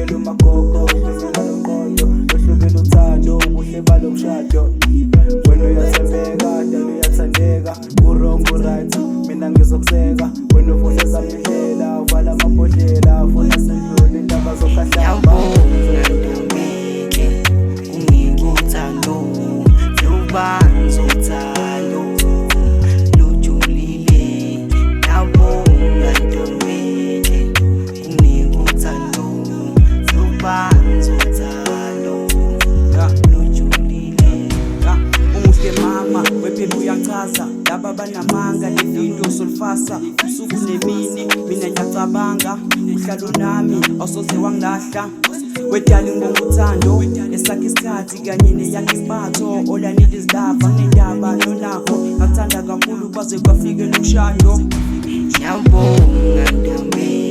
Hlekela umagogo, hlekela nomqondo, lohlukile uthando, ubuhle balo mshado. Wena uyathembeka, dala uyathandeka, ku-wrong ku-right, mina ngizokuseka. Wena uvusa zami indlela, uvala amabhodlela, funa sidlule indaba zokhahlamba. Uthando, lubanzi uthando, lujulile. Ngiyabonga Ntombeni, unika uthando, lubanzi uthando, lujulile. Umuhle mama, wephela uyangichaza, laba banamanga levinto solfasa. Usuku nemini, mina ngiyacabanga, uhlalo nami awusoze wangilahla. Wedali ngibonga uthando, esakhe isikhathi kanye neyakhe impatho. All I need is love, angendaba nonakho, ngakuthanda kakhulu kwaze kwafika umshado. Ngiyabonga Ntombeni.